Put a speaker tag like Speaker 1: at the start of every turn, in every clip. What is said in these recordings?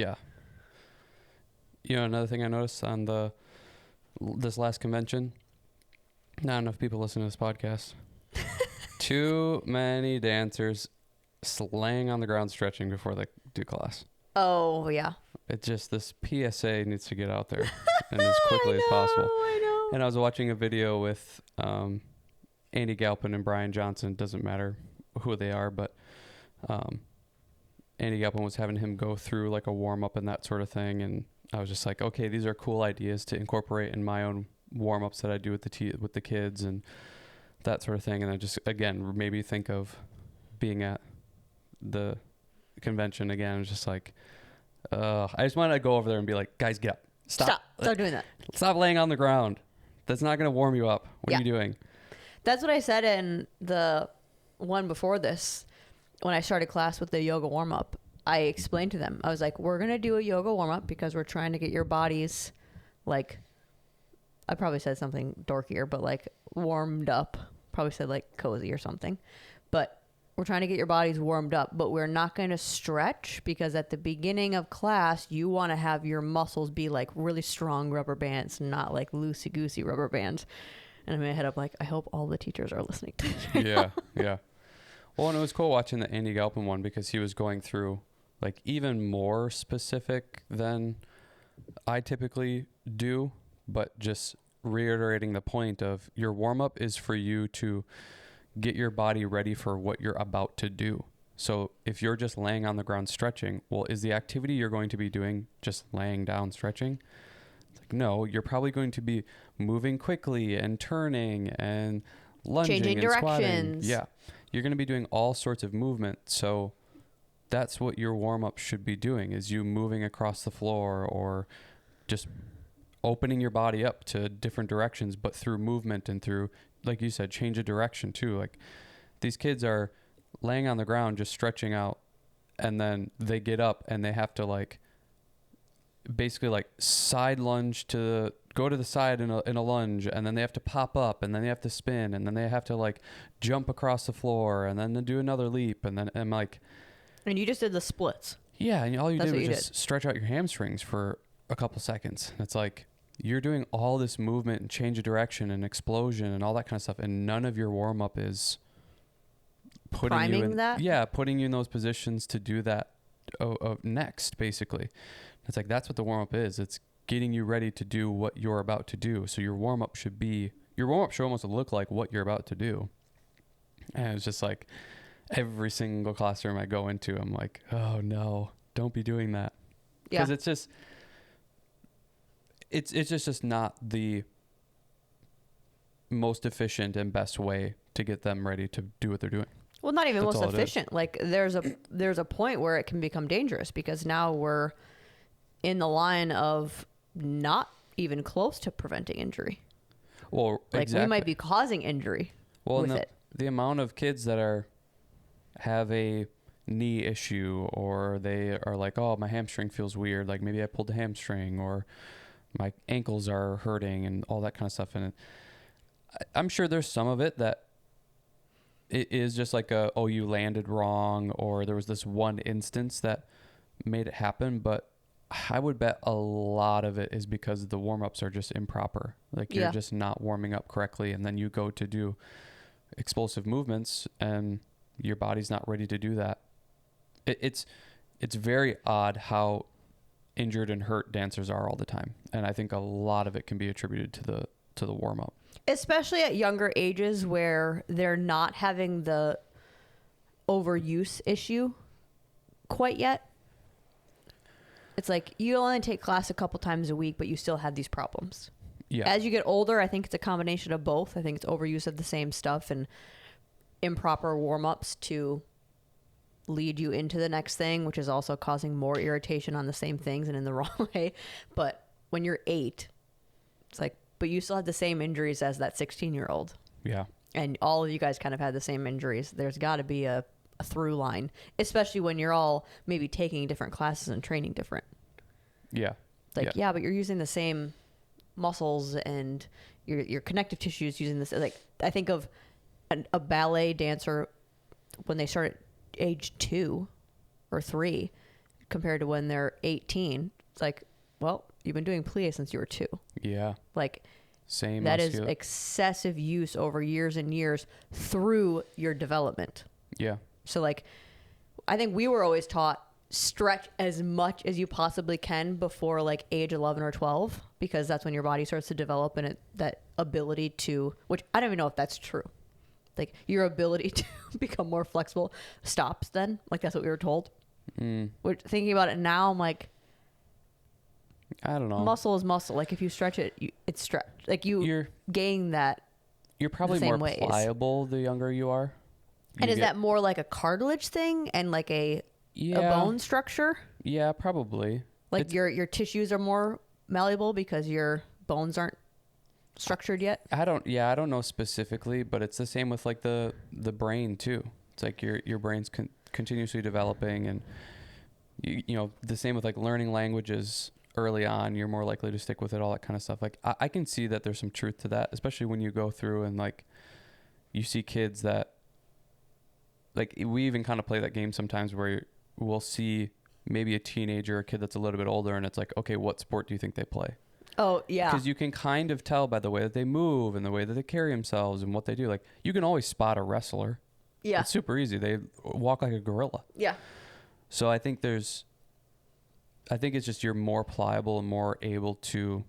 Speaker 1: Yeah. Another thing I noticed on this last convention, not enough people listen to this podcast. Too many dancers laying on the ground stretching before they do class.
Speaker 2: Oh, yeah.
Speaker 1: It just, this PSA needs to get out there and as quickly as possible.
Speaker 2: I know.
Speaker 1: And I was watching a video with Andy Galpin and Brian Johnson. Doesn't matter who they are, but Andy Galpin was having him go through like a warm-up and that sort of thing. And I was just like, okay, these are cool ideas to incorporate in my own warm-ups that I do with the kids and that sort of thing. And I just, again, maybe think of being at the convention again. It was just like, I just wanted to go over there and be like, guys, get up. Stop
Speaker 2: doing that.
Speaker 1: Stop laying on the ground. That's not going to warm you up. What are you doing?
Speaker 2: That's what I said in the one before this. When I started class with the yoga warm-up, I explained to them, I was like, we're going to do a yoga warm-up because we're trying to get your bodies, like, I probably said something dorkier, but like warmed up. Probably said like cozy or something. But we're trying to get your bodies warmed up, but we're not going to stretch because at the beginning of class, you want to have your muscles be like really strong rubber bands, not like loosey-goosey rubber bands. And in my head, I'm like, I hope all the teachers are listening to this right now.
Speaker 1: Yeah. Well, and it was cool watching the Andy Galpin one because he was going through like even more specific than I typically do, but just reiterating the point of your warm-up is for you to get your body ready for what you're about to do. So if you're just laying on the ground stretching, well, is the activity you're going to be doing just laying down stretching? It's like, no, you're probably going to be moving quickly and turning and lunging
Speaker 2: Changing
Speaker 1: and
Speaker 2: directions.
Speaker 1: squatting. Yeah. You're going to be doing all sorts of movement. So that's what your warm-up should be doing, is you moving across the floor or just opening your body up to different directions, but through movement and through, like you said, change of direction too. Like these kids are laying on the ground, just stretching out, and then they get up and they have to like basically like side lunge to go to the side in a lunge, and then they have to pop up, and then they have to spin, and then they have to like jump across the floor, and then do another leap, and then I'm like,
Speaker 2: And you just did the splits.
Speaker 1: yeah, and all you
Speaker 2: That's
Speaker 1: did
Speaker 2: what
Speaker 1: was
Speaker 2: you
Speaker 1: just stretch out your hamstrings for a couple seconds. It's like you're doing all this movement and change of direction and explosion and all that kind of stuff, and none of your warm up is putting
Speaker 2: Priming
Speaker 1: you in
Speaker 2: that?
Speaker 1: Yeah, putting you in those positions to do that next, basically. It's like that's what the warm up is. It's getting you ready to do what you're about to do. So your warm up should almost look like what you're about to do. And it's just like every single classroom I go into, I'm like, oh no, don't be doing that. Because it's just it's just not the most efficient and best way to get them ready to do what they're doing.
Speaker 2: Well, not even
Speaker 1: That's
Speaker 2: most
Speaker 1: all it
Speaker 2: efficient. Like there's a point where it can become dangerous because now we're in the line of not even close to preventing injury.
Speaker 1: Well,
Speaker 2: Like
Speaker 1: exactly.
Speaker 2: we might be causing injury with it.
Speaker 1: The amount of kids that have a knee issue, or they are like, oh, my hamstring feels weird. Like maybe I pulled a hamstring, or my ankles are hurting and all that kind of stuff. And I'm sure there's some of it that it is just like you landed wrong, or there was this one instance that made it happen. But I would bet a lot of it is because the warm-ups are just improper. Like you're just not warming up correctly, and then you go to do explosive movements and your body's not ready to do that. It's very odd how injured and hurt dancers are all the time, and I think a lot of it can be attributed to the warm-up,
Speaker 2: Especially at younger ages where they're not having the overuse issue quite yet. It's like you only take class a couple times a week, but you still have these problems.
Speaker 1: Yeah.
Speaker 2: As you get older, I think it's a combination of both. I think it's overuse of the same stuff and improper warm-ups to lead you into the next thing, which is also causing more irritation on the same things and in the wrong way. But when you're 8, it's like, but you still have the same injuries as that 16-year-old.
Speaker 1: Yeah.
Speaker 2: And all of you guys kind of had the same injuries. There's got to be a through line, especially when you're all maybe taking different classes and training different.
Speaker 1: Yeah.
Speaker 2: Like, yeah, but you're using the same muscles and your connective tissues using this. Like, I think of a ballet dancer when they start at age 2 or 3, compared to when they're 18. It's like, well, you've been doing plie since you were 2.
Speaker 1: Yeah.
Speaker 2: Like,
Speaker 1: Same.
Speaker 2: that is excessive use over years and years through your development.
Speaker 1: Yeah.
Speaker 2: So like, I think we were always taught stretch as much as you possibly can before like age 11 or 12, because that's when your body starts to develop and that ability to, which I don't even know if that's true. Like your ability to become more flexible stops then. Like that's what we were told. We're thinking about it now. I'm like,
Speaker 1: I don't know.
Speaker 2: Muscle is muscle. Like if you stretch it, it's stretched. Like you're gain that.
Speaker 1: You're probably more pliable the younger you are.
Speaker 2: And is that more like a cartilage thing and like a bone structure?
Speaker 1: Yeah, probably.
Speaker 2: Like your tissues are more malleable because your bones aren't structured yet? I don't
Speaker 1: know specifically, but it's the same with like the brain too. It's like your brain's continuously developing, and you know, the same with like learning languages early on. You're more likely to stick with it, all that kind of stuff. Like I can see that there's some truth to that, especially when you go through and like you see kids that, like, we even kind of play that game sometimes where we'll see maybe a teenager, a kid that's a little bit older, and it's like, okay, what sport do you think they play?
Speaker 2: Oh, yeah.
Speaker 1: Because you can kind of tell by the way that they move and the way that they carry themselves and what they do. Like, you can always spot a wrestler.
Speaker 2: Yeah.
Speaker 1: It's super easy. They walk like a gorilla.
Speaker 2: Yeah.
Speaker 1: So I think it's just you're more pliable and more able to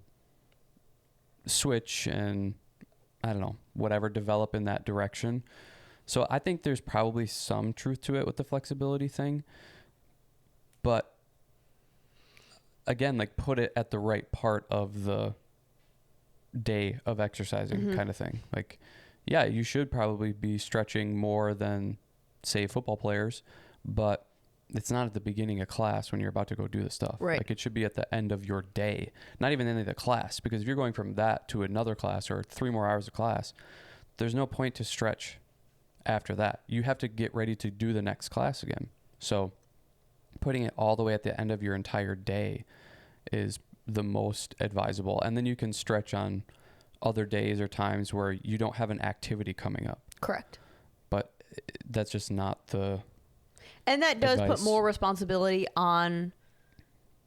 Speaker 1: switch and, I don't know, whatever, develop in that direction. So I think there's probably some truth to it with the flexibility thing. But again, like, put it at the right part of the day of exercising kind of thing. Like, yeah, you should probably be stretching more than, say, football players, but it's not at the beginning of class when you're about to go do the stuff.
Speaker 2: Right.
Speaker 1: Like, it should be at the end of your day, not even the end of the class, because if you're going from that to another class or 3 more hours of class, there's no point to stretch after that. You have to get ready to do the next class again. So putting it all the way at the end of your entire day is the most advisable. And then you can stretch on other days or times where you don't have an activity coming up.
Speaker 2: Correct.
Speaker 1: But that's just not the
Speaker 2: And that does
Speaker 1: advice.
Speaker 2: put more responsibility on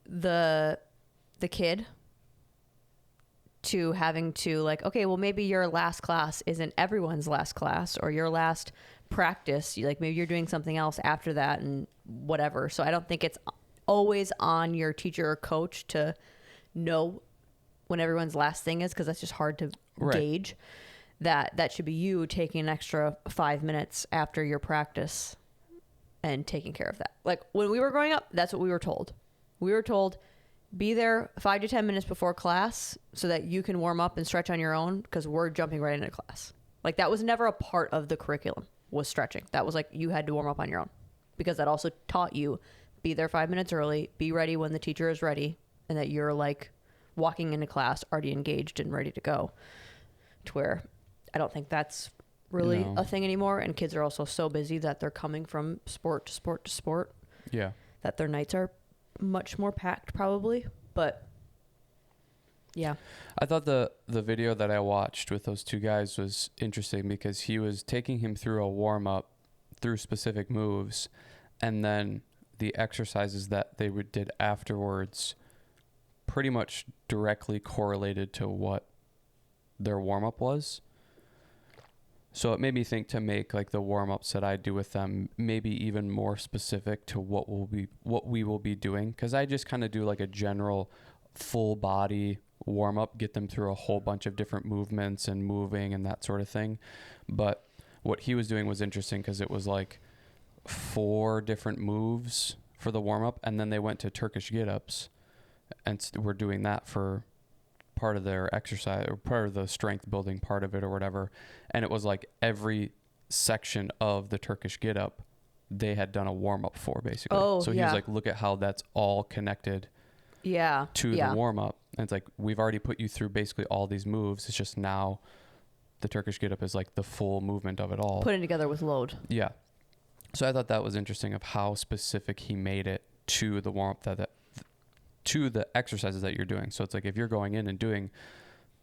Speaker 2: the kid to having to, like, okay, well, maybe your last class isn't everyone's last class, or your last practice, like maybe you're doing something else after that and whatever. So I don't think it's always on your teacher or coach to know when everyone's last thing is, because that's just hard to gauge. That should be you taking an extra 5 minutes after your practice and taking care of that. Like when we were growing up, that's what we were told. We were told, be there 5 to 10 minutes before class so that you can warm up and stretch on your own, because we're jumping right into class. Like that was never a part of the curriculum, was stretching. That was like, you had to warm up on your own, because that also taught you, be there 5 minutes early, be ready when the teacher is ready, and that you're like walking into class already engaged and ready to go. To where I don't think that's really a thing anymore. And kids are also so busy that they're coming from sport to sport to sport.
Speaker 1: Yeah.
Speaker 2: That their nights are much more packed probably. But yeah.
Speaker 1: I thought the video that I watched with those 2 guys was interesting, because he was taking him through a warm up through specific moves, and then the exercises that they did afterwards pretty much directly correlated to what their warm up was. So it made me think to make like the warm ups that I do with them maybe even more specific to what we will be doing, because I just kind of do like a general full body warm up, get them through a whole bunch of different movements and moving and that sort of thing. But what he was doing was interesting, because it was like 4 different moves for the warm up, and then they went to Turkish get ups, and we're doing that for part of their exercise or part of the strength building part of it or whatever. And it was like every section of the Turkish get up they had done a warm up for, basically. So he was like, look at how that's all connected to the warm up. And it's like, we've already put you through basically all these moves. It's just now the Turkish get up is like the full movement of it all.
Speaker 2: Putting together with load.
Speaker 1: Yeah. So I thought that was interesting of how specific he made it to the warm up to the exercises that you're doing. So it's like, if you're going in and doing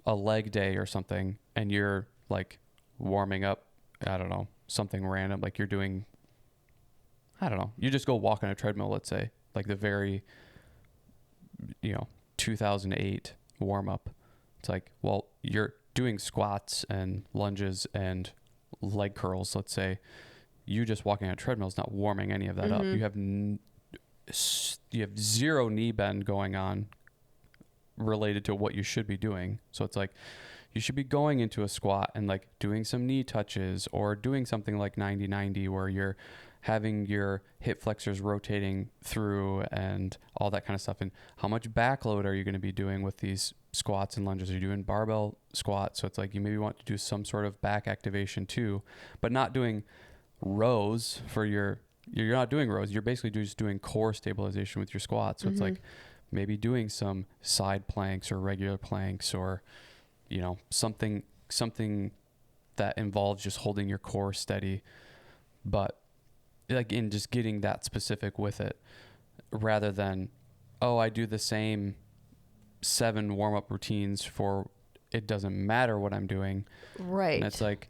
Speaker 1: a leg day or something, and you're like warming up, I don't know, something random, like you're doing, I don't know, you just go walk on a treadmill, let's say, like the very, 2008 warm up. It's like, well, you're doing squats and lunges and leg curls, let's say. You just walking on a treadmill is not warming any of that up. You have you have zero knee bend going on related to what you should be doing. So it's like you should be going into a squat and like doing some knee touches or doing something like 90-90 where you're having your hip flexors rotating through and all that kind of stuff. And how much back load are you going to be doing with these squats and lunges? Are you doing barbell squats? So it's like you maybe want to do some sort of back activation too, but not doing rows for you're not doing rows. You're basically just doing core stabilization with your squats. So it's like maybe doing some side planks or regular planks or, something that involves just holding your core steady, but like in just getting that specific with it rather than, oh, I do the same 7 warm-up routines for it doesn't matter what I'm doing.
Speaker 2: Right.
Speaker 1: And it's like,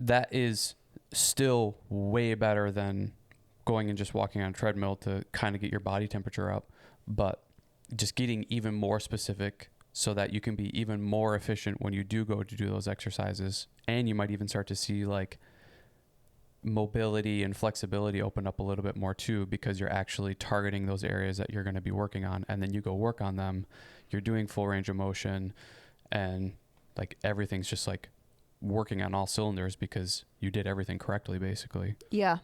Speaker 1: that is still way better than going and just walking on a treadmill to kind of get your body temperature up, but just getting even more specific so that you can be even more efficient when you do go to do those exercises. And you might even start to see like mobility and flexibility open up a little bit more too, because you're actually targeting those areas that you're going to be working on, and then you go work on them. You're doing full range of motion, and like everything's just like working on all cylinders because you did everything correctly, basically.
Speaker 2: Yeah.